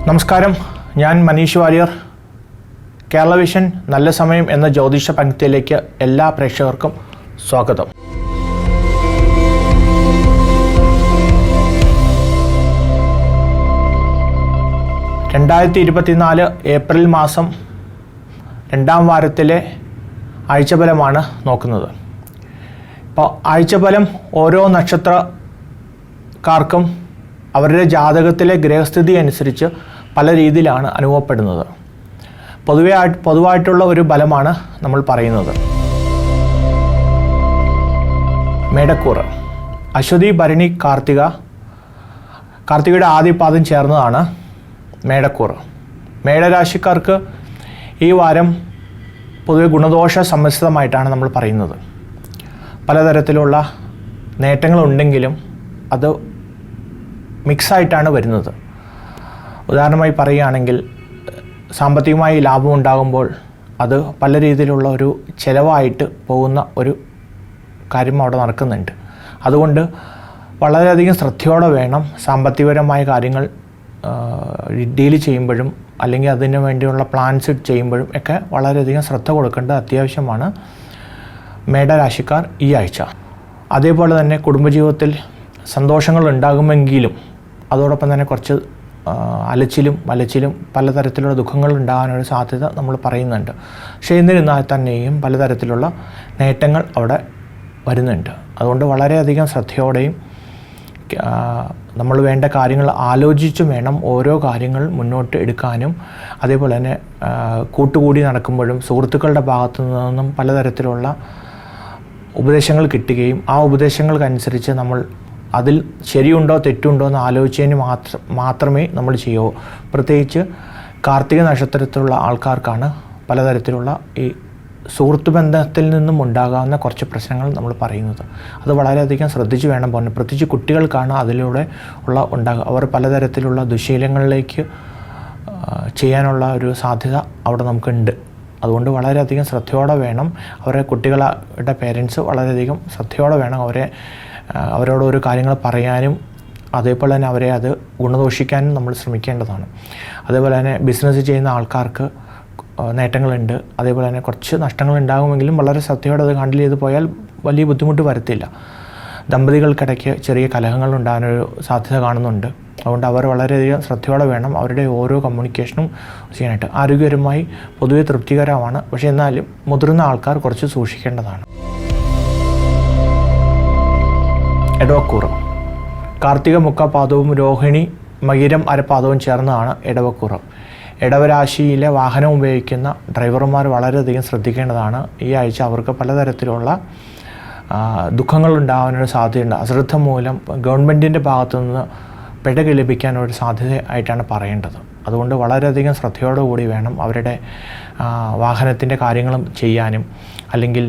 നമസ്കാരം, ഞാൻ മനീഷ് വാര്യർ. കേരള വിഷൻ നല്ല സമയം എന്ന ജ്യോതിഷ പങ്ക്തിയിലേക്ക് എല്ലാ പ്രേക്ഷകർക്കും സ്വാഗതം. ഏപ്രിൽ മാസം 2-ാം വാരത്തിലെ ആഴ്ചഫലമാണ് നോക്കുന്നത്. ഇപ്പോൾ ആഴ്ചഫലം ഓരോ നക്ഷത്രക്കാർക്കും അവരുടെ ജാതകത്തിലെ ഗ്രഹസ്ഥിതി അനുസരിച്ച് പല രീതിയിലാണ് അനുഭവപ്പെടുന്നത്. പൊതുവായിട്ടുള്ള ഒരു ഫലമാണ് നമ്മൾ പറയുന്നത്. മേടക്കൂറ്, അശ്വതി, ഭരണി, കാർത്തികയുടെ ആദ്യപാദം ചേർന്നതാണ് മേടക്കൂറ്. മേടരാശിക്കാർക്ക് ഈ വാരം പൊതുവെ ഗുണദോഷ സമ്മിശ്രിതമായിട്ടാണ് നമ്മൾ പറയുന്നത്. പലതരത്തിലുള്ള നേട്ടങ്ങളുണ്ടെങ്കിലും അത് മിക്സായിട്ടാണ് വരുന്നത്. ഉദാഹരണമായി പറയുകയാണെങ്കിൽ, സാമ്പത്തികമായി ലാഭം ഉണ്ടാകുമ്പോൾ അത് പല രീതിയിലുള്ള ഒരു ചിലവായിട്ട് പോകുന്ന ഒരു കാര്യം അവിടെ നടക്കുന്നുണ്ട്. അതുകൊണ്ട് വളരെയധികം ശ്രദ്ധയോടെ വേണം സാമ്പത്തികപരമായ കാര്യങ്ങൾ ഡീൽ ചെയ്യുമ്പോഴും അല്ലെങ്കിൽ അതിന് വേണ്ടിയുള്ള പ്ലാൻസ് ചെയ്യുമ്പോഴും ഒക്കെ വളരെയധികം ശ്രദ്ധ കൊടുക്കേണ്ടത് അത്യാവശ്യമാണ് മേടരാശിക്കാർ ഈ ആഴ്ച. അതേപോലെ തന്നെ കുടുംബജീവിതത്തിൽ സന്തോഷങ്ങൾ ഉണ്ടാകുമെങ്കിലും അതോടൊപ്പം തന്നെ കുറച്ച് അലച്ചിലും പലതരത്തിലുള്ള ദുഃഖങ്ങൾ ഉണ്ടാകാനൊരു സാധ്യത നമ്മൾ പറയുന്നുണ്ട്. പക്ഷേ എന്നിരുന്നാൽ തന്നെയും പലതരത്തിലുള്ള നേട്ടങ്ങൾ അവിടെ വരുന്നുണ്ട്. അതുകൊണ്ട് വളരെയധികം ശ്രദ്ധയോടെയും നമ്മൾ വേണ്ട കാര്യങ്ങൾ ആലോചിച്ചും വേണം ഓരോ കാര്യങ്ങൾ മുന്നോട്ട് എടുക്കാനും. അതേപോലെ തന്നെ കൂട്ടുകൂടി നടക്കുമ്പോഴും സുഹൃത്തുക്കളുടെ ഭാഗത്തു നിന്നും പലതരത്തിലുള്ള ഉപദേശങ്ങൾ കിട്ടുകയും ആ ഉപദേശങ്ങൾക്കനുസരിച്ച് നമ്മൾ അതിൽ ശരിയുണ്ടോ തെറ്റുണ്ടോ എന്ന് ആലോചിച്ചതിന് മാത്രമേ നമ്മൾ ചെയ്യൂ. പ്രത്യേകിച്ച് കാർത്തിക നക്ഷത്രത്തിലുള്ള ആൾക്കാർക്കാണ് പലതരത്തിലുള്ള ഈ സുഹൃത്ത് ബന്ധത്തിൽ നിന്നും ഉണ്ടാകാവുന്ന കുറച്ച് പ്രശ്നങ്ങൾ നമ്മൾ പറയുന്നത്. അത് വളരെയധികം ശ്രദ്ധിച്ച് വേണം പോകാൻ. പ്രത്യേകിച്ച് കുട്ടികൾക്കാണ് അതിലൂടെ ഉണ്ടാകുക. അവർ പലതരത്തിലുള്ള ദുശീലങ്ങളിലേക്ക് ചെയ്യാനുള്ള ഒരു സാധ്യത അവിടെ നമുക്കുണ്ട്. അതുകൊണ്ട് വളരെയധികം ശ്രദ്ധയോടെ വേണം കുട്ടികളുടെ പേരൻസ് വളരെയധികം ശ്രദ്ധയോടെ വേണം അവരോട് ഒരു കാര്യങ്ങൾ പറയാനും അതേപോലെ തന്നെ അവരെ അത് ഗുണദോഷിക്കാനും നമ്മൾ ശ്രമിക്കേണ്ടതാണ്. അതേപോലെ തന്നെ ബിസിനസ് ചെയ്യുന്ന ആൾക്കാർക്ക് നേട്ടങ്ങളുണ്ട്. അതേപോലെ തന്നെ കുറച്ച് നഷ്ടങ്ങൾ ഉണ്ടാകുമെങ്കിലും വളരെ ശ്രദ്ധയോടെ അത് ഹാൻഡിൽ ചെയ്ത് പോയാൽ വലിയ ബുദ്ധിമുട്ട് വരത്തില്ല. ദമ്പതികൾക്കിടയ്ക്ക് ചെറിയ കലഹങ്ങൾ ഉണ്ടാകാനൊരു സാധ്യത കാണുന്നുണ്ട്. അതുകൊണ്ട് അവർ വളരെയധികം ശ്രദ്ധയോടെ വേണം അവരുടെ ഓരോ കമ്മ്യൂണിക്കേഷനും ചെയ്യാനായിട്ട്. ആരോഗ്യപരമായി പൊതുവെ തൃപ്തികരമാണ്. പക്ഷേ എന്നാലും മുതിർന്ന ആൾക്കാർ കുറച്ച് സൂക്ഷിക്കേണ്ടതാണ്. എടവക്കൂറ്, കാർത്തിക മുക്കാപാദവും രോഹിണി മകീരം അരപ്പാദവും ചേർന്നതാണ് എടവക്കൂറ്. ഇടവരാശിയിലെ വാഹനം ഉപയോഗിക്കുന്ന ഡ്രൈവർമാർ വളരെയധികം ശ്രദ്ധിക്കേണ്ടതാണ്. ഈ ആഴ്ച അവർക്ക് പലതരത്തിലുള്ള ദുഃഖങ്ങൾ ഉണ്ടാകാനൊരു സാധ്യതയുണ്ട്. അശ്രദ്ധ മൂലം ഗവൺമെൻറ്റിൻ്റെ ഭാഗത്തുനിന്ന് പിഴ ലഭിക്കാനൊരു സാധ്യത ആയിട്ടാണ് പറയേണ്ടത്. അതുകൊണ്ട് വളരെയധികം ശ്രദ്ധയോടുകൂടി വേണം അവരുടെ വാഹനത്തിൻ്റെ കാര്യങ്ങളും ചെയ്യാനും അല്ലെങ്കിൽ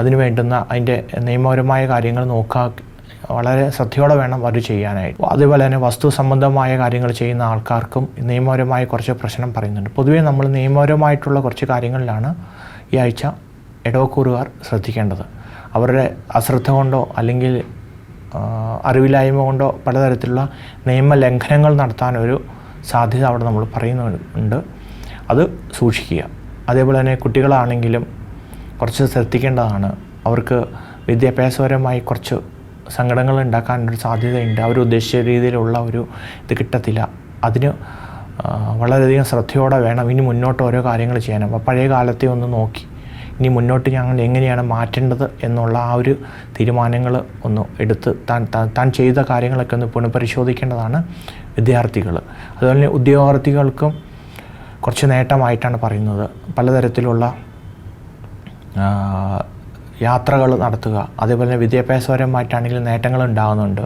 അതിന് വേണ്ടുന്ന അതിൻ്റെ നിയമപരമായ കാര്യങ്ങൾ വളരെ ശ്രദ്ധയോടെ വേണം അവർ ചെയ്യാനായിട്ട്. അതേപോലെ തന്നെ വസ്തു സംബന്ധമായ കാര്യങ്ങൾ ചെയ്യുന്ന ആൾക്കാർക്കും നിയമപരമായ കുറച്ച് പ്രശ്നം പറയുന്നുണ്ട്. പൊതുവേ നമ്മൾ നിയമപരമായിട്ടുള്ള കുറച്ച് കാര്യങ്ങളിലാണ് ഈ ആഴ്ച ഇടവക്കൂറുകാർ ശ്രദ്ധിക്കേണ്ടത്. അവരുടെ അശ്രദ്ധ കൊണ്ടോ അല്ലെങ്കിൽ അറിവില്ലായ്മ കൊണ്ടോ പലതരത്തിലുള്ള നിയമലംഘനങ്ങൾ നടത്താനൊരു സാധ്യത അവിടെ നമ്മൾ പറയുന്നുണ്ട്. അത് സൂക്ഷിക്കുക. അതേപോലെ തന്നെ കുട്ടികളാണെങ്കിലും കുറച്ച് ശ്രദ്ധിക്കേണ്ടതാണ്. അവർക്ക് വിദ്യാഭ്യാസപരമായി കുറച്ച് സങ്കടങ്ങൾ ഉണ്ടാക്കാനൊരു സാധ്യതയുണ്ട്. അവർ ഉദ്ദേശിച്ച രീതിയിലുള്ള ഒരു ഇത് കിട്ടത്തില്ല. അതിന് വളരെയധികം ശ്രദ്ധയോടെ വേണം ഇനി മുന്നോട്ട് ഓരോ കാര്യങ്ങൾ ചെയ്യാൻ. അപ്പോൾ പഴയ കാലത്തെ ഒന്ന് നോക്കി ഇനി മുന്നോട്ട് ഞങ്ങൾ എങ്ങനെയാണ് മാറ്റേണ്ടത് എന്നുള്ള ആ ഒരു തീരുമാനങ്ങൾ ഒന്ന് എടുത്ത് താൻ ചെയ്ത കാര്യങ്ങളൊക്കെ ഒന്ന് പുനഃപരിശോധിക്കേണ്ടതാണ് വിദ്യാർത്ഥികൾ. അതുപോലെ തന്നെ ഉദ്യോഗാർത്ഥികൾക്കും കുറച്ച് നേട്ടമായിട്ടാണ് പറയുന്നത്. പലതരത്തിലുള്ള യാത്രകൾ നടത്തുക. അതേപോലെ തന്നെ വിദ്യാഭ്യാസപരമായിട്ടാണെങ്കിലും നേട്ടങ്ങൾ ഉണ്ടാകുന്നുണ്ട്.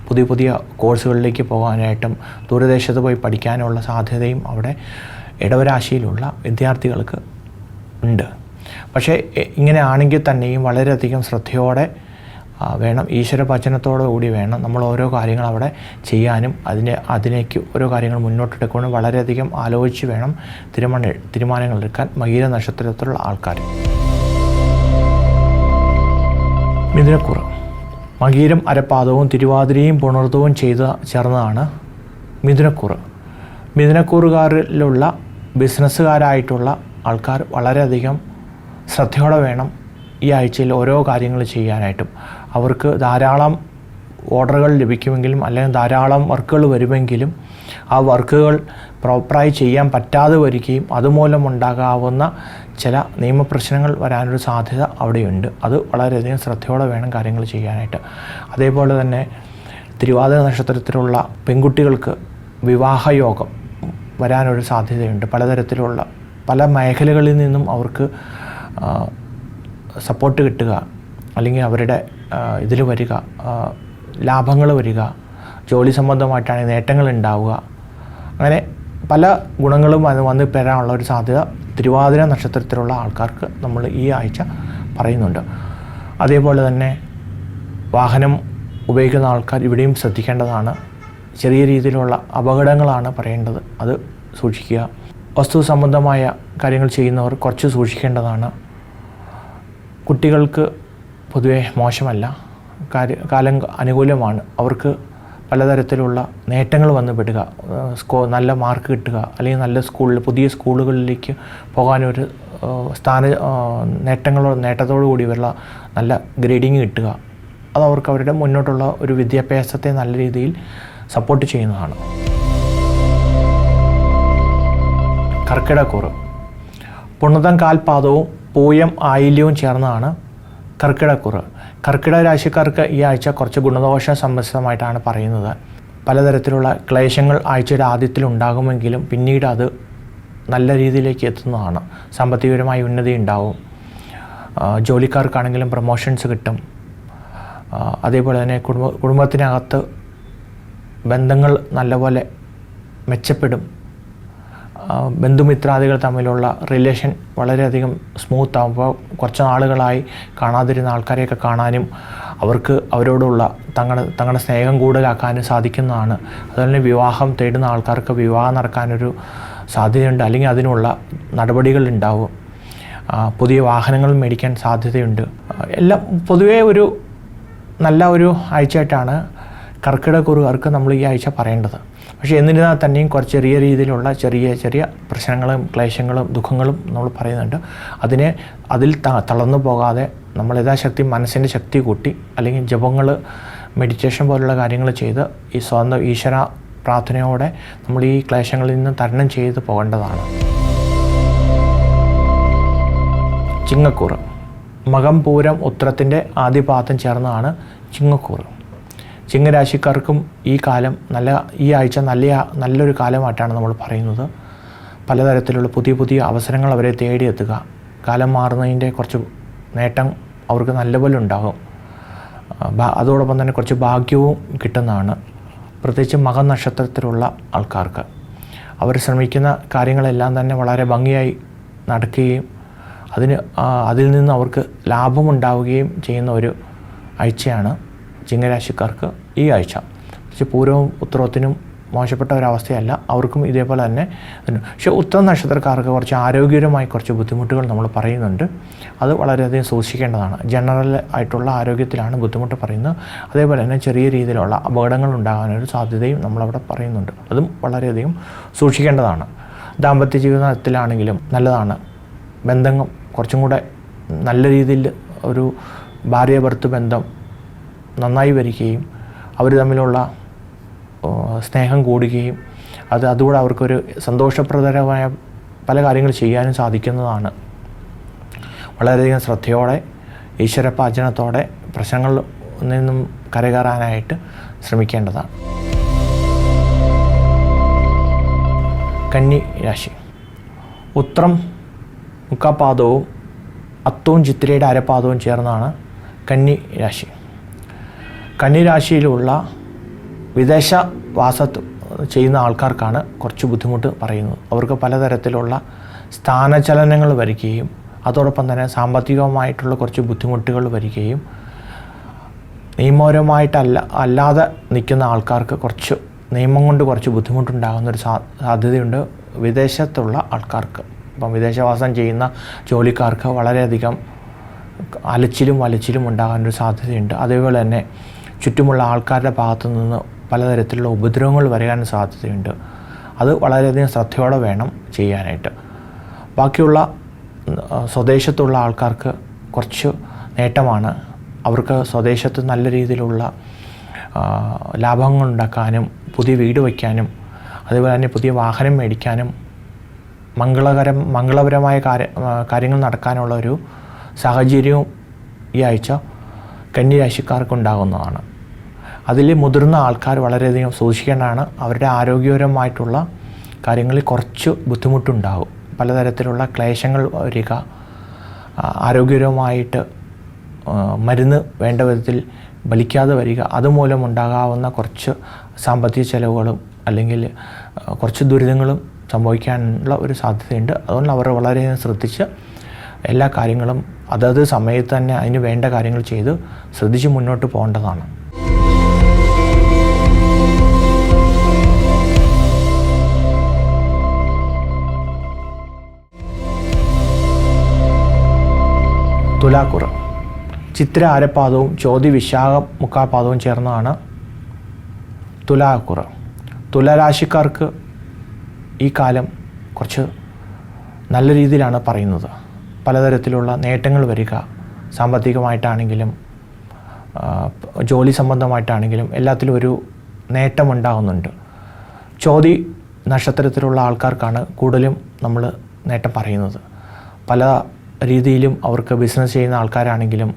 പുതിയ കോഴ്സുകളിലേക്ക് പോകാനായിട്ടും ദൂരദേശത്ത് പോയി പഠിക്കാനുള്ള സാധ്യതയും അവിടെ ഇടവരാശിയിലുള്ള വിദ്യാർത്ഥികൾക്ക് ഉണ്ട്. പക്ഷേ ഇങ്ങനെ ആണെങ്കിൽ തന്നെയും വളരെയധികം ശ്രദ്ധയോടെ വേണം, ഈശ്വരഭജനത്തോടു കൂടി വേണം നമ്മൾ ഓരോ കാര്യങ്ങൾ അവിടെ ചെയ്യാനും അതിലേക്ക് ഓരോ കാര്യങ്ങൾ മുന്നോട്ടെടുക്കാനും വളരെയധികം ആലോചിച്ച് വേണം തീരുമാനങ്ങൾ എടുക്കാൻ മകീര നക്ഷത്രത്തിലുള്ള ആൾക്കാർ. മിഥുനക്കൂറ്, മകീരം അരപ്പാദവും തിരുവാതിരയും പുണർത്തവും ചേർന്നതാണ് മിഥുനക്കൂറ്. മിഥുനക്കൂറുകാരിലുള്ള ബിസിനസ്സുകാരായിട്ടുള്ള ആൾക്കാർ വളരെയധികം ശ്രദ്ധയോടെ വേണം ഈ ആഴ്ചയിൽ ഓരോ കാര്യങ്ങൾ ചെയ്യാനായിട്ടും. അവർക്ക് ധാരാളം ഓർഡറുകൾ ലഭിക്കുമെങ്കിലും അല്ലെങ്കിൽ ധാരാളം വർക്കുകൾ വരുമെങ്കിലും ആ വർക്കുകൾ പ്രോപ്പറായി ചെയ്യാൻ പറ്റാതെ വരികയും അതുമൂലം ഉണ്ടാകാവുന്ന ചില നിയമപ്രശ്നങ്ങൾ വരാനൊരു സാധ്യത അവിടെയുണ്ട്. അത് വളരെയധികം ശ്രദ്ധയോടെ വേണം കാര്യങ്ങൾ ചെയ്യാനായിട്ട്. അതേപോലെ തന്നെ തിരുവാതിര നക്ഷത്രത്തിലുള്ള പെൺകുട്ടികൾക്ക് വിവാഹയോഗം വരാനൊരു സാധ്യതയുണ്ട്. പലതരത്തിലുള്ള പല മേഖലകളിൽ നിന്നും അവർക്ക് സപ്പോർട്ട് കിട്ടുക, അല്ലെങ്കിൽ അവരുടെ ഇതിൽ വരിക, ലാഭങ്ങൾ വരിക, ജോലി സംബന്ധമായിട്ടാണെങ്കിൽ നേട്ടങ്ങൾ ഉണ്ടാവുക, അങ്ങനെ പല ഗുണങ്ങളും വന്ന് പെരാനുള്ള ഒരു സാധ്യത തിരുവാതിര നക്ഷത്രത്തിലുള്ള ആൾക്കാർക്ക് നമ്മൾ ഈ ആഴ്ച പറയുന്നുണ്ട്. അതേപോലെ തന്നെ വാഹനം ഉപയോഗിക്കുന്ന ആൾക്കാർ ഇവിടെയും ശ്രദ്ധിക്കേണ്ടതാണ്. ചെറിയ രീതിയിലുള്ള അപകടങ്ങളാണ് പറയേണ്ടത്, അത് സൂക്ഷിക്കുക. വസ്തു സംബന്ധമായ കാര്യങ്ങൾ ചെയ്യുന്നവർ കുറച്ച് സൂക്ഷിക്കേണ്ടതാണ്. കുട്ടികൾക്ക് പൊതുവെ മോശമല്ല, കാലം അനുകൂലമാണ്. അവർക്ക് പലതരത്തിലുള്ള നേട്ടങ്ങൾ വന്ന് പെടുക, നല്ല മാർക്ക് കിട്ടുക, അല്ലെങ്കിൽ നല്ല സ്കൂളിൽ പുതിയ സ്കൂളുകളിലേക്ക് പോകാനൊരു നേട്ടത്തോടു കൂടി ഉള്ള നല്ല ഗ്രേഡിങ് കിട്ടുക, അത് അവർക്ക് അവരുടെ മുന്നോട്ടുള്ള ഒരു വിദ്യാഭ്യാസത്തെ നല്ല രീതിയിൽ സപ്പോർട്ട് ചെയ്യുന്നതാണ്. കർക്കിടക്കൂറ് പുണർതം കാൽപാദവും പൂയം ആയില്യവും ചേർന്നതാണ് കർക്കിടക്കൂറ്. കർക്കിടക രാശിക്കാർക്ക് ഈ ആഴ്ച കുറച്ച് ഗുണദോഷ സമ്മിശ്രമായിട്ടാണ് പറയുന്നത്. പലതരത്തിലുള്ള ക്ലേശങ്ങൾ ആഴ്ചയുടെ ആദ്യത്തിൽ ഉണ്ടാകുമെങ്കിലും പിന്നീട് അത് നല്ല രീതിയിലേക്ക് എത്തുന്നതാണ്. സാമ്പത്തികപരമായ ഉന്നതി ഉണ്ടാവും, ജോലിക്കാർക്കാണെങ്കിലും പ്രൊമോഷൻസ് കിട്ടും. അതേപോലെ തന്നെ കുടുംബത്തിനകത്ത് ബന്ധങ്ങൾ നല്ലപോലെ മെച്ചപ്പെടും. ബന്ധുമിത്രാദികൾ തമ്മിലുള്ള റിലേഷൻ വളരെയധികം സ്മൂത്ത് ആകുമ്പോൾ കുറച്ച് നാളുകളായി കാണാതിരുന്ന ആൾക്കാരെയൊക്കെ കാണാനും അവർക്ക് അവരോടുള്ള തങ്ങളുടെ സ്നേഹം കൂടുതലാക്കാനും സാധിക്കുന്നതാണ്. അതുപോലെ തന്നെ വിവാഹം തേടുന്ന ആൾക്കാർക്ക് വിവാഹം നടക്കാനൊരു സാധ്യതയുണ്ട്, അല്ലെങ്കിൽ അതിനുള്ള നടപടികൾ ഉണ്ടാവും. പുതിയ വാഹനങ്ങൾ മേടിക്കാൻ സാധ്യതയുണ്ട്. എല്ലാം പൊതുവേ ഒരു നല്ല ഒരു ആഴ്ചയായിട്ടാണ് കർക്കിടകക്കൂറുകാർക്ക് നമ്മൾ ഈ ആഴ്ച പറയേണ്ടത്. പക്ഷേ എന്നിരുന്നാൽ തന്നെയും കുറച്ച് ചെറിയ രീതിയിലുള്ള ചെറിയ പ്രശ്നങ്ങളും ക്ലേശങ്ങളും ദുഃഖങ്ങളും നമ്മൾ പറയുന്നുണ്ട്. അതിൽ തളർന്നു പോകാതെ നമ്മൾ യഥാശക്തി മനസ്സിൻ്റെ ശക്തി കൂട്ടി, അല്ലെങ്കിൽ ജപങ്ങൾ, മെഡിറ്റേഷൻ പോലുള്ള കാര്യങ്ങൾ ചെയ്ത് ഈ സ്വന്തം ഈശ്വര പ്രാർത്ഥനയോടെ നമ്മൾ ഈ ക്ലേശങ്ങളിൽ നിന്ന് തരണം ചെയ്ത് പോകേണ്ടതാണ്. ചിങ്ങക്കൂറ് മകം പൂരം ഉത്രത്തിൻ്റെ ആദ്യപാദം ചേർന്നതാണ് ചിങ്ങക്കൂറ്. ചിങ്ങരാശിക്കാർക്കും ഈ ആഴ്ച നല്ലൊരു കാലമായിട്ടാണ് നമ്മൾ പറയുന്നത്. പലതരത്തിലുള്ള പുതിയ അവസരങ്ങൾ അവരെ തേടിയെത്തുക, കാലം മാറുന്നതിൻ്റെ കുറച്ച് നേട്ടം അവർക്ക് നല്ലപോലെ ഉണ്ടാകും. അതോടൊപ്പം തന്നെ കുറച്ച് ഭാഗ്യവും കിട്ടുന്നതാണ്. പ്രത്യേകിച്ച് മകം നക്ഷത്രത്തിലുള്ള ആൾക്കാർക്ക് അവർ ശ്രമിക്കുന്ന കാര്യങ്ങളെല്ലാം തന്നെ വളരെ ഭംഗിയായി നടക്കുകയും അതിൽ നിന്ന് അവർക്ക് ലാഭമുണ്ടാവുകയും ചെയ്യുന്ന ഒരു ആഴ്ചയാണ് ചിങ്ങരാശിക്കാർക്ക് ഈ ആഴ്ച. പക്ഷേ പൂരവും ഉത്തരത്തിനും മോശപ്പെട്ട ഒരവസ്ഥയല്ല, അവർക്കും ഇതേപോലെ തന്നെ. പക്ഷേ ഉത്തര നക്ഷത്രക്കാർക്ക് കുറച്ച് ആരോഗ്യപരമായി കുറച്ച് ബുദ്ധിമുട്ടുകൾ നമ്മൾ പറയുന്നുണ്ട്. അത് വളരെയധികം സൂക്ഷിക്കേണ്ടതാണ്. ജനറൽ ആയിട്ടുള്ള ആരോഗ്യത്തിലാണ് ബുദ്ധിമുട്ട് പറയുന്നത്. അതേപോലെ തന്നെ ചെറിയ രീതിയിലുള്ള അപകടങ്ങൾ ഉണ്ടാകാനൊരു സാധ്യതയും നമ്മളവിടെ പറയുന്നുണ്ട്. അതും വളരെയധികം സൂക്ഷിക്കേണ്ടതാണ്. ദാമ്പത്യ ജീവിതത്തിലാണെങ്കിലും നല്ലതാണ്. ബന്ധങ്ങൾ കുറച്ചും കൂടെ നല്ല രീതിയിൽ ഒരു ഭാര്യ ഭർത്തൃ ബന്ധം നന്നായി വരികയും അവർ തമ്മിലുള്ള സ്നേഹം കൂടുകയും അതുകൂടെ അവർക്കൊരു സന്തോഷപ്രദമായ പല കാര്യങ്ങൾ ചെയ്യാനും സാധിക്കുന്നതാണ്. വളരെയധികം ശ്രദ്ധയോടെ ഈശ്വരപാചനത്തോടെ പ്രശ്നങ്ങളിൽ നിന്നും കരകയറാനായിട്ട് ശ്രമിക്കേണ്ടതാണ്. കന്നി രാശി ഉത്രം മുക്കാപാദവും അത്തവും ചിത്തിരയുടെ അരപാദവും ചേർന്നാണ് കന്നി രാശി. കന്നി രാശിയിലുള്ള വിദേശവാസ ചെയ്യുന്ന ആൾക്കാർക്കാണ് കുറച്ച് ബുദ്ധിമുട്ട് പറയുന്നത്. അവർക്ക് പലതരത്തിലുള്ള സ്ഥാനചലനങ്ങൾ വരികയും അതോടൊപ്പം തന്നെ സാമ്പത്തികമായിട്ടുള്ള കുറച്ച് ബുദ്ധിമുട്ടുകൾ വരികയും അല്ലാതെ നിൽക്കുന്ന ആൾക്കാർക്ക് കുറച്ച് നിയമം കൊണ്ട് കുറച്ച് ബുദ്ധിമുട്ടുണ്ടാകുന്നൊരു സാധ്യതയുണ്ട് വിദേശത്തുള്ള ആൾക്കാർക്ക്. ഇപ്പം വിദേശവാസം ചെയ്യുന്ന ജോലിക്കാർക്ക് വളരെയധികം അലച്ചിലും ഉണ്ടാകാനൊരു സാധ്യതയുണ്ട്. അതേപോലെ തന്നെ ചുറ്റുമുള്ള ആൾക്കാരുടെ ഭാഗത്തു നിന്ന് പലതരത്തിലുള്ള ഉപദ്രവങ്ങൾ വരാൻ സാധ്യതയുണ്ട്. അത് വളരെയധികം ശ്രദ്ധയോടെ വേണം ചെയ്യാനായിട്ട്. ബാക്കിയുള്ള സ്വദേശത്തുള്ള ആൾക്കാർക്ക് കുറച്ച് നേട്ടമാണ്. അവർക്ക് സ്വദേശത്ത് നല്ല രീതിയിലുള്ള ലാഭങ്ങൾ ഉണ്ടാക്കാനും പുതിയ വീട് വയ്ക്കാനും അതുപോലെ തന്നെ പുതിയ വാഹനം മേടിക്കാനും മംഗളപരമായ കാര്യങ്ങൾ നടക്കാനുള്ള ഒരു സാഹചര്യവും ഈ ആഴ്ച കന്യരാശിക്കാർക്കുണ്ടാകുന്നതാണ്. അതിൽ മുതിർന്ന ആൾക്കാർ വളരെയധികം സൂക്ഷിക്കേണ്ടതാണ്. അവരുടെ ആരോഗ്യപരമായിട്ടുള്ള കാര്യങ്ങളിൽ കുറച്ച് ബുദ്ധിമുട്ടുണ്ടാകും. പലതരത്തിലുള്ള ക്ലേശങ്ങൾ വരിക, ആരോഗ്യപരമായിട്ട് മരുന്ന് വേണ്ട വിധത്തിൽ വലിക്കാതെ വരിക, അതുമൂലം ഉണ്ടാകാവുന്ന കുറച്ച് സാമ്പത്തിക ചെലവുകളും അല്ലെങ്കിൽ കുറച്ച് ദുരിതങ്ങളും സംഭവിക്കാനുള്ള ഒരു സാധ്യതയുണ്ട്. അതുകൊണ്ട് അവർ വളരെയധികം ശ്രദ്ധിച്ച് എല്ലാ കാര്യങ്ങളും അതത് സമയത്ത് തന്നെ അതിന് വേണ്ട കാര്യങ്ങൾ ചെയ്ത് ശ്രദ്ധിച്ച് മുന്നോട്ട് പോകേണ്ടതാണ്. തുലാക്കുറ ചിത്ര അരപ്പാദവും ചോതി വിശാഖം മുക്കാൽപാദവും ചേർന്നതാണ് തുലാക്കുറ. തുലാരാശിക്കാർക്ക് ഈ കാലം കുറച്ച് നല്ല രീതിയിലാണ് പറയുന്നത്. പലതരത്തിലുള്ള നേട്ടങ്ങൾ വരിക, സാമ്പത്തികമായിട്ടാണെങ്കിലും ജോലി സംബന്ധമായിട്ടാണെങ്കിലും എല്ലാത്തിലും ഒരു നേട്ടമുണ്ടാകുന്നുണ്ട്. ചോതി നക്ഷത്രത്തിലുള്ള ആൾക്കാർക്കാണ് കൂടുതലും നമ്മൾ നേട്ടം പറയുന്നത്. പല രീതിയിലും അവർക്ക് ബിസിനസ് ചെയ്യുന്ന ആൾക്കാരാണെങ്കിലും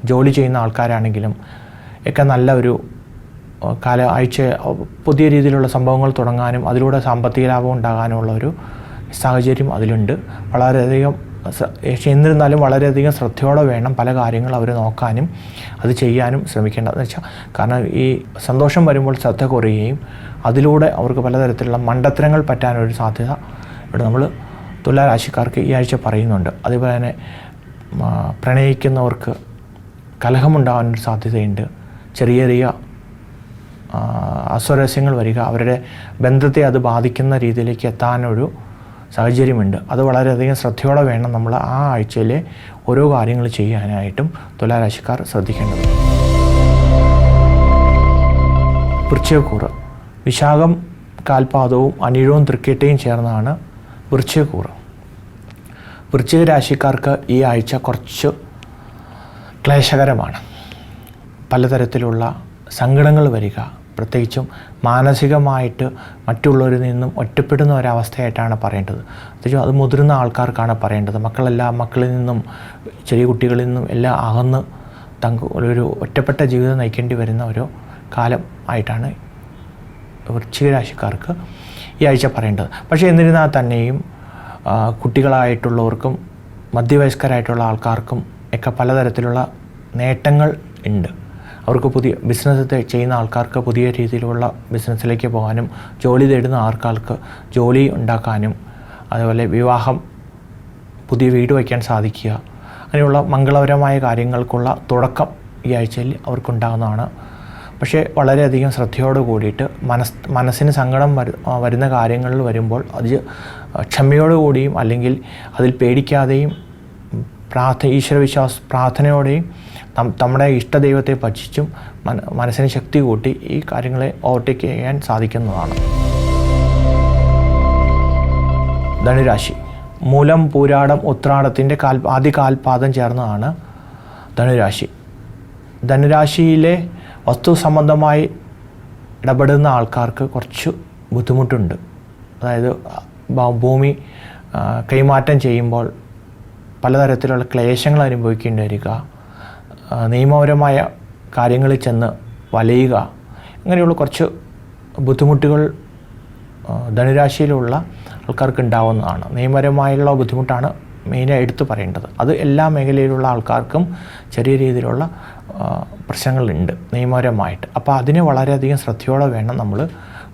ജോലി ചെയ്യുന്ന ആൾക്കാരാണെങ്കിലും ഒക്കെ നല്ല ഒരു ആഴ്ച പുതിയ രീതിയിലുള്ള സംഭവങ്ങൾ തുടങ്ങാനും അതിലൂടെ സാമ്പത്തിക ലാഭം ഉണ്ടാകാനുമുള്ള ഒരു സാഹചര്യം അതിലുണ്ട്. വളരെയധികം എന്നിരുന്നാലും വളരെയധികം ശ്രദ്ധയോടെ വേണം പല കാര്യങ്ങൾ അവർ നോക്കാനും അത് ചെയ്യാനും ശ്രമിക്കേണ്ടതെന്ന് വെച്ചാൽ, കാരണം ഈ സന്തോഷം വരുമ്പോൾ ശ്രദ്ധ കുറയുകയും അതിലൂടെ അവർക്ക് പലതരത്തിലുള്ള മണ്ടത്തരങ്ങൾ പറ്റാനൊരു സാധ്യത ഇവിടെ നമ്മൾ തുലാരാശിക്കാർക്ക് ഈ ആഴ്ച പറയുന്നുണ്ട്. അതുപോലെ തന്നെ പ്രണയിക്കുന്നവർക്ക് കലഹമുണ്ടാകാനൊരു സാധ്യതയുണ്ട്. ചെറിയ ചെറിയ അസ്വാരസ്യങ്ങൾ വരിക, അവരുടെ ബന്ധത്തെ അത് ബാധിക്കുന്ന രീതിയിലേക്ക് എത്താനൊരു സാഹചര്യമുണ്ട്. അത് വളരെയധികം ശ്രദ്ധയോടെ വേണം നമ്മൾ ആ ആഴ്ചയിലെ ഓരോ കാര്യങ്ങൾ ചെയ്യാനായിട്ടും തുലാരാശിക്കാർ ശ്രദ്ധിക്കേണ്ടത്. വൃശ്ചികക്കൂറ് വിശാഖം കാൽപാദവും അനിഴവും തൃക്കേട്ടയും ചേർന്നാണ് വൃശ്ചികക്കൂറ്. വൃശ്ചിക രാശിക്കാർക്ക് ഈ ആഴ്ച കുറച്ച് ക്ലേശകരമാണ്. പലതരത്തിലുള്ള സങ്കടങ്ങൾ വരിക, പ്രത്യേകിച്ചും മാനസികമായിട്ട് മറ്റുള്ളവരിൽ നിന്നും ഒറ്റപ്പെടുന്ന ഒരവസ്ഥയായിട്ടാണ് പറയേണ്ടത്. പ്രത്യേകിച്ചും അത് മുതിർന്ന ആൾക്കാർക്കാണ് പറയേണ്ടത്. മക്കളിൽ നിന്നും ചെറിയ കുട്ടികളിൽ നിന്നും എല്ലാം അകന്ന് ഒരു ഒറ്റപ്പെട്ട ജീവിതം നയിക്കേണ്ടി വരുന്ന ഒരു കാലം ആയിട്ടാണ് വൃശ്ചിക രാശിക്കാർക്ക് ഈ ആഴ്ച പറയേണ്ടത്. പക്ഷേ എന്നിരുന്നാൽ തന്നെയും കുട്ടികളായിട്ടുള്ളവർക്കും മധ്യവയസ്കരായിട്ടുള്ള ആൾക്കാർക്കും ഒക്കെ പലതരത്തിലുള്ള നേട്ടങ്ങൾ ഉണ്ട്. അവർക്ക് പുതിയ ബിസിനസ് ചെയ്യുന്ന ആൾക്കാർക്ക് പുതിയ രീതിയിലുള്ള ബിസിനസ്സിലേക്ക് പോകാനും ജോലി തേടുന്ന ആൾക്കാർക്ക് ജോലി ഉണ്ടാക്കാനും അതുപോലെ വിവാഹം, പുതിയ വീട് വയ്ക്കാൻ സാധിക്കുക, അങ്ങനെയുള്ള മംഗളപരമായ കാര്യങ്ങൾക്കുള്ള തുടക്കം ഈ ആഴ്ചയിൽ അവർക്കുണ്ടാകുന്നതാണ്. പക്ഷേ വളരെയധികം ശ്രദ്ധയോട് കൂടിയിട്ട് മനസ്സിന് സങ്കടം വരുന്ന കാര്യങ്ങളിൽ വരുമ്പോൾ അത് ക്ഷമയോടുകൂടിയും അല്ലെങ്കിൽ അതിൽ പേടിക്കാതെയും ഈശ്വരവിശ്വാസ പ്രാർത്ഥനയോടെയും നമ്മുടെ ഇഷ്ടദൈവത്തെ ഭജിച്ചും മനസ്സിന് ശക്തി കൂട്ടി ഈ കാര്യങ്ങളെ ഓവർടേക്ക് ചെയ്യാൻ സാധിക്കുന്നതാണ്. ധനുരാശി മൂലം പൂരാടം ഉത്രാടത്തിൻ്റെ ആദ്യ കാൽപാദം ചേർന്നതാണ് ധനുരാശി. ധനുരാശിയിലെ വസ്തു സംബന്ധമായി ഇടപെടുന്ന ആൾക്കാർക്ക് കുറച്ച് ബുദ്ധിമുട്ടുണ്ട്. അതായത് ഭൂമി കൈമാറ്റം ചെയ്യുമ്പോൾ പലതരത്തിലുള്ള ക്ലേശങ്ങൾ അനുഭവിക്കേണ്ടി വരിക, നിയമപരമായ കാര്യങ്ങളിൽ ചെന്ന് വലയുക, അങ്ങനെയുള്ള കുറച്ച് ബുദ്ധിമുട്ടുകൾ ധനുരാശിയിലുള്ള ആൾക്കാർക്ക് ഉണ്ടാവുന്നതാണ്. നിയമപരമായുള്ള ബുദ്ധിമുട്ടാണ് മെയിനായി എടുത്തു പറയേണ്ടത്. അത് എല്ലാ മേഖലയിലുള്ള ആൾക്കാർക്കും ചെറിയ രീതിയിലുള്ള പ്രശ്നങ്ങളുണ്ട് നിയമപരമായിട്ട്. അപ്പോൾ അതിനെ വളരെയധികം ശ്രദ്ധയോടെ വേണം നമ്മൾ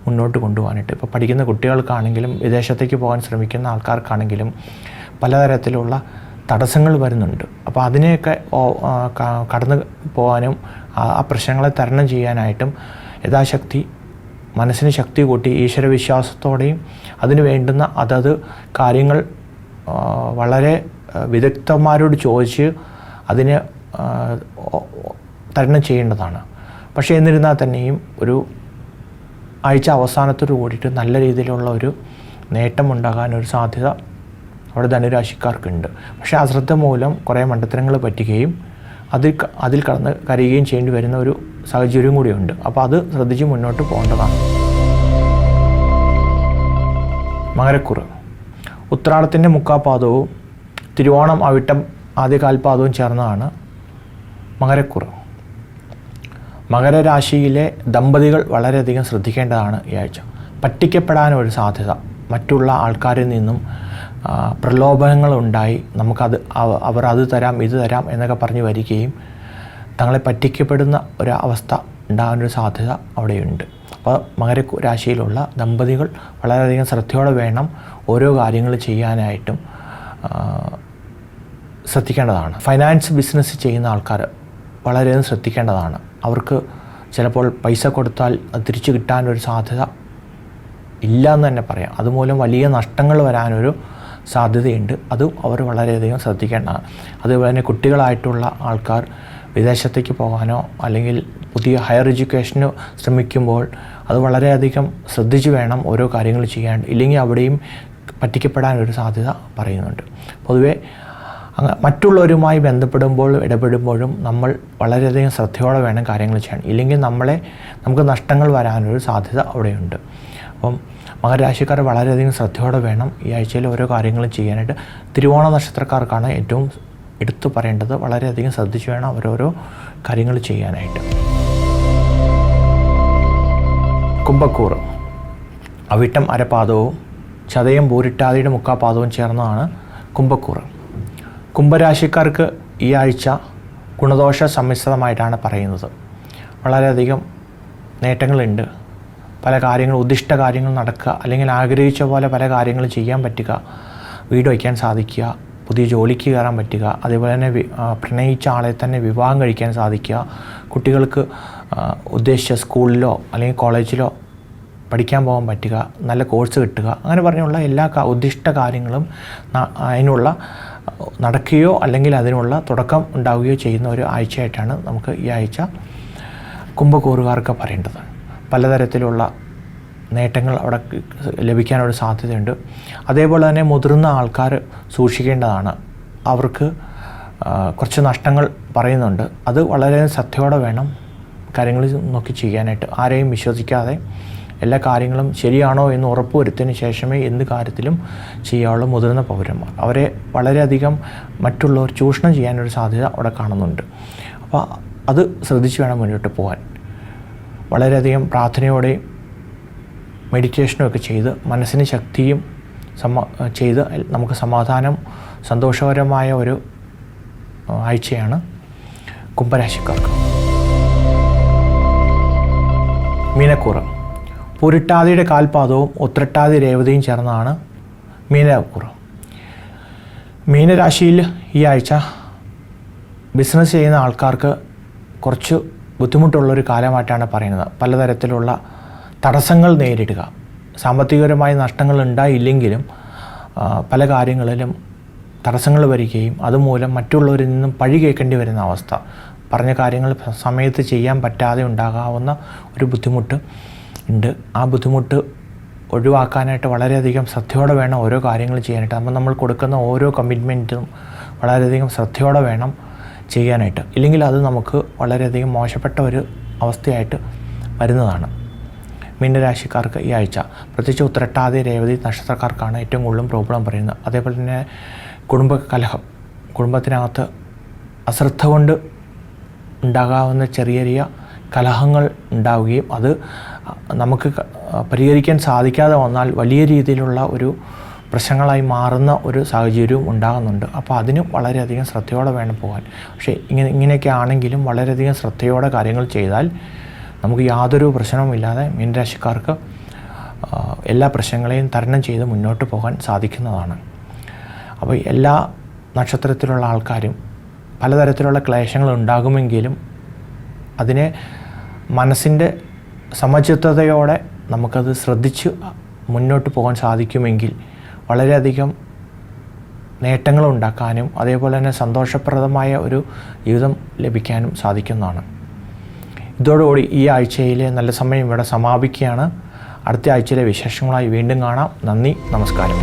മുന്നോട്ട് കൊണ്ടുപോകാനായിട്ട്. ഇപ്പോൾ പഠിക്കുന്ന കുട്ടികൾക്കാണെങ്കിലും വിദേശത്തേക്ക് പോകാൻ ശ്രമിക്കുന്ന ആൾക്കാർക്കാണെങ്കിലും പലതരത്തിലുള്ള തടസ്സങ്ങൾ വരുന്നുണ്ട്. അപ്പോൾ അതിനെയൊക്കെ കടന്നു പോകാനും ആ പ്രശ്നങ്ങളെ തരണം ചെയ്യാനായിട്ടും യഥാശക്തി മനസ്സിന് ശക്തി കൂട്ടി ഈശ്വരവിശ്വാസത്തോടെയും അതിന് വേണ്ടുന്ന അതത് കാര്യങ്ങൾ വളരെ വിദഗ്ധന്മാരോട് ചോദിച്ച് അതിന് തരണം ചെയ്യേണ്ടതാണ്. പക്ഷേ എന്നിരുന്നാൽ തന്നെയും ഒരു ആഴ്ച അവസാനത്തോട് കൂടിയിട്ട് നല്ല രീതിയിലുള്ള ഒരു നേട്ടമുണ്ടാകാനൊരു സാധ്യത അവിടെ ധനുരാശിക്കാർക്കുണ്ട്. പക്ഷേ അശ്രദ്ധ മൂലം കുറേ മണ്ടത്തരങ്ങൾ പറ്റുകയും അതിൽ കടന്ന് കരയുകയും ചെയ്യേണ്ടി വരുന്ന ഒരു സാഹചര്യം കൂടിയുണ്ട്. അപ്പോൾ അത് ശ്രദ്ധിച്ച് മുന്നോട്ട് പോകേണ്ടതാണ്. മകരക്കുറ് ഉത്രാടത്തിൻ്റെ മുക്കാൽപാദവും തിരുവോണം അവിട്ടം ആദ്യ കാൽപാദവും ചേർന്നതാണ് മകരക്കുറ്. മകരരാശിയിലെ ദമ്പതികൾ വളരെയധികം ശ്രദ്ധിക്കേണ്ടതാണ് ഈ ആഴ്ച. പറ്റിക്കപ്പെടാനൊരു സാധ്യത, മറ്റുള്ള ആൾക്കാരിൽ നിന്നും പ്രലോഭനങ്ങളുണ്ടായി അവർ അത് തരാം ഇത് തരാം എന്നൊക്കെ പറഞ്ഞ് വരികയും തങ്ങളെ പറ്റിക്കപ്പെടുന്ന ഒരു അവസ്ഥ ഉണ്ടാകാനൊരു സാധ്യത അവിടെയുണ്ട്. അപ്പോൾ മകരരാശിയിലുള്ള ദമ്പതികൾ വളരെയധികം ശ്രദ്ധയോടെ വേണം ഓരോ കാര്യങ്ങൾ ചെയ്യാനായിട്ടും ശ്രദ്ധിക്കേണ്ടതാണ്. ഫൈനാൻസ് ബിസിനസ് ചെയ്യുന്ന ആൾക്കാർ വളരെയധികം ശ്രദ്ധിക്കേണ്ടതാണ്. അവർക്ക് ചിലപ്പോൾ പൈസ കൊടുത്താൽ അത് തിരിച്ചു കിട്ടാനൊരു സാധ്യത ഇല്ല എന്ന് തന്നെ പറയാം. അതുമൂലം വലിയ നഷ്ടങ്ങൾ വരാനൊരു സാധ്യതയുണ്ട്. അതും അവർ വളരെയധികം ശ്രദ്ധിക്കേണ്ടതാണ്. അതുപോലെ തന്നെ കുട്ടികളായിട്ടുള്ള ആൾക്കാർ വിദേശത്തേക്ക് പോകാനോ അല്ലെങ്കിൽ പുതിയ ഹയർ എഡ്യൂക്കേഷനോ ശ്രമിക്കുമ്പോൾ അത് വളരെയധികം ശ്രദ്ധിച്ച് വേണം ഓരോ കാര്യങ്ങൾ ചെയ്യാൻ. ഇല്ലെങ്കിൽ അവിടെയും പറ്റിക്കപ്പെടാനൊരു സാധ്യത പറയുന്നുണ്ട്. പൊതുവേ മറ്റുള്ളവരുമായി ബന്ധപ്പെടുമ്പോൾ ഇടപെടുമ്പോഴും നമ്മൾ വളരെയധികം ശ്രദ്ധയോടെ വേണം കാര്യങ്ങൾ ചെയ്യാൻ. ഇല്ലെങ്കിൽ നമുക്ക് നഷ്ടങ്ങൾ വരാനൊരു സാധ്യത അവിടെയുണ്ട്. അപ്പം മകരരാശിക്കാർ വളരെയധികം ശ്രദ്ധയോടെ വേണം ഈ ആഴ്ചയിൽ ഓരോ കാര്യങ്ങളും ചെയ്യാനായിട്ട്. തിരുവോണ നക്ഷത്രക്കാർക്കാണ് ഏറ്റവും എടുത്തു പറയേണ്ടത്. വളരെയധികം ശ്രദ്ധിച്ച് വേണം ഓരോരോ കാര്യങ്ങൾ ചെയ്യാനായിട്ട്. കുംഭക്കൂറ് അവിട്ടം അരപാദവും ചതയം പൂരിട്ടാതിയുടെ മുക്കാൽപാദവും ചേർന്നതാണ് കുംഭക്കൂറ്. കുംഭരാശിക്കാർക്ക് ഈ ആഴ്ച ഗുണദോഷ സമ്മിശ്രിതമായിട്ടാണ് പറയുന്നത്. വളരെയധികം നേട്ടങ്ങളുണ്ട്. പല കാര്യങ്ങൾ ഉദ്ദിഷ്ട കാര്യങ്ങൾ നടക്കുക, അല്ലെങ്കിൽ ആഗ്രഹിച്ച പോലെ പല കാര്യങ്ങൾ ചെയ്യാൻ പറ്റുക, വീട് വയ്ക്കാൻ സാധിക്കുക, പുതിയ ജോലിക്ക് കയറാൻ പറ്റുക, അതേപോലെ തന്നെ പ്രണയിച്ച ആളെ തന്നെ വിവാഹം കഴിക്കാൻ സാധിക്കുക, കുട്ടികൾക്ക് ഉദ്ദേശിച്ച സ്കൂളിലോ അല്ലെങ്കിൽ കോളേജിലോ പഠിക്കാൻ പോകാൻ പറ്റുക, നല്ല കോഴ്സ് കിട്ടുക, അങ്ങനെ പറഞ്ഞുള്ള എല്ലാ ഉദ്ദിഷ്ട കാര്യങ്ങളും അതിനുള്ള നടക്കുകയോ അല്ലെങ്കിൽ അതിനുള്ള തുടക്കം ഉണ്ടാവുകയോ ചെയ്യുന്ന ഒരു ആഴ്ചയായിട്ടാണ് നമുക്ക് ഈ ആഴ്ച കുംഭക്കൂറുകാർക്ക് പറയേണ്ടത്. പലതരത്തിലുള്ള നേട്ടങ്ങൾ അവിടെ ലഭിക്കാനൊരു സാധ്യതയുണ്ട്. അതേപോലെ തന്നെ മുതിർന്ന ആൾക്കാർ സൂക്ഷിക്കേണ്ടതാണ്. അവർക്ക് കുറച്ച് നഷ്ടങ്ങൾ പറയുന്നുണ്ട്. അത് വളരെ ശ്രദ്ധയോടെ വേണം കാര്യങ്ങൾ നോക്കി ചെയ്യാനായിട്ട്. ആരെയും വിശ്വസിക്കാതെ എല്ലാ കാര്യങ്ങളും ശരിയാണോ എന്ന് ഉറപ്പുവരുത്തിയതിന് ശേഷമേ എന്ത് കാര്യത്തിലും ചെയ്യാവുള്ള മുതിർന്ന പൗരന്മാർ. അവരെ വളരെയധികം മറ്റുള്ളവർ ചൂഷണം ചെയ്യാനൊരു സാധ്യത അവിടെ കാണുന്നുണ്ട്. അപ്പോൾ അത് ശ്രദ്ധിച്ച് വേണം മുന്നോട്ട് പോകാൻ. വളരെയധികം പ്രാർത്ഥനയോടെയും മെഡിറ്റേഷനും ഒക്കെ ചെയ്ത് മനസ്സിന് ശക്തിയും ചെയ്ത് നമുക്ക് സമാധാനം സന്തോഷകരമായ ഒരു ആഴ്ചയാണ് കുംഭരാശിക്കാർക്ക്. മീനക്കൂറ് പൂരിട്ടാതിയുടെ കാൽപാദവും ഉത്രട്ടാതി രേവതിയും ചേർന്നതാണ് മീനക്കൂറ്. മീനരാശിയിൽ ഈ ആഴ്ച ബിസിനസ് ചെയ്യുന്ന ആൾക്കാർക്ക് കുറച്ച് ബുദ്ധിമുട്ടുള്ളൊരു കാലമായിട്ടാണ് പറയുന്നത്. പലതരത്തിലുള്ള തടസ്സങ്ങൾ നേരിടുക, സാമ്പത്തികപരമായ നഷ്ടങ്ങൾ ഉണ്ടായില്ലെങ്കിലും പല കാര്യങ്ങളിലും തടസ്സങ്ങൾ വരികയും അതുമൂലം മറ്റുള്ളവരിൽ നിന്നും പഴി കേൾക്കേണ്ടി വരുന്ന അവസ്ഥ, പറഞ്ഞ കാര്യങ്ങൾ സമയത്ത് ചെയ്യാൻ പറ്റാതെ ഉണ്ടാകാവുന്ന ഒരു ബുദ്ധിമുട്ട് ഉണ്ട്. ആ ബുദ്ധിമുട്ട് ഒഴിവാക്കാനായിട്ട് വളരെയധികം ശ്രദ്ധയോടെ വേണം ഓരോ കാര്യങ്ങൾ ചെയ്യാനായിട്ട്. അപ്പോൾ നമ്മൾ കൊടുക്കുന്ന ഓരോ കമ്മിറ്റ്മെൻറ്റും വളരെയധികം ശ്രദ്ധയോടെ വേണം ചെയ്യാനായിട്ട്. ഇല്ലെങ്കിൽ അത് നമുക്ക് വളരെയധികം മോശപ്പെട്ട ഒരു അവസ്ഥയായിട്ട് വരുന്നതാണ്. മീനരാശിക്കാർക്ക് ഈ ആഴ്ച പ്രത്യേകിച്ച് ഉത്രട്ടാതി രേവതി നക്ഷത്രക്കാർക്കാണ് ഏറ്റവും കൂടുതലും പ്രോബ്ലം പറയുന്നത്. അതേപോലെ തന്നെ കുടുംബകലഹം, കുടുംബത്തിനകത്ത് അശ്രദ്ധ കൊണ്ട് ഉണ്ടാകാവുന്ന ചെറിയ ചെറിയ കലഹങ്ങൾ ഉണ്ടാവുകയും അത് നമുക്ക് പരിഹരിക്കാൻ സാധിക്കാതെ വന്നാൽ വലിയ രീതിയിലുള്ള ഒരു പ്രശ്നങ്ങളായി മാറുന്ന ഒരു സാഹചര്യവും ഉണ്ടാകുന്നുണ്ട്. അപ്പോൾ അതിനും വളരെയധികം ശ്രദ്ധയോടെ വേണം പോകാൻ. പക്ഷേ ഇങ്ങനെയൊക്കെ ആണെങ്കിലും വളരെയധികം ശ്രദ്ധയോടെ കാര്യങ്ങൾ ചെയ്താൽ നമുക്ക് യാതൊരു പ്രശ്നവുമില്ലാതെ മീനരാശിക്കാർക്ക് എല്ലാ പ്രശ്നങ്ങളെയും തരണം ചെയ്ത് മുന്നോട്ട് പോകാൻ സാധിക്കുന്നതാണ്. അപ്പോൾ എല്ലാ നക്ഷത്രത്തിലുള്ള ആൾക്കാരും പലതരത്തിലുള്ള ക്ലേശങ്ങൾ ഉണ്ടാകുമെങ്കിലും അതിനെ മനസ്സിൻ്റെ സമചിത്തതയോടെ നമുക്കത് ശ്രദ്ധിച്ച് മുന്നോട്ട് പോകാൻ സാധിക്കുമെങ്കിൽ വളരെയധികം നേട്ടങ്ങൾ ഉണ്ടാക്കാനും അതേപോലെ തന്നെ സന്തോഷപ്രദമായ ഒരു ജീവിതം ലഭിക്കാനും സാധിക്കുന്നതാണ്. ഇതോടുകൂടി ഈ ആഴ്ചയിലെ നല്ല സമയം ഇവിടെ സമാപിക്കുകയാണ്. അടുത്ത ആഴ്ചയിലെ വിശേഷങ്ങളായി വീണ്ടും കാണാം. നന്ദി, നമസ്കാരം.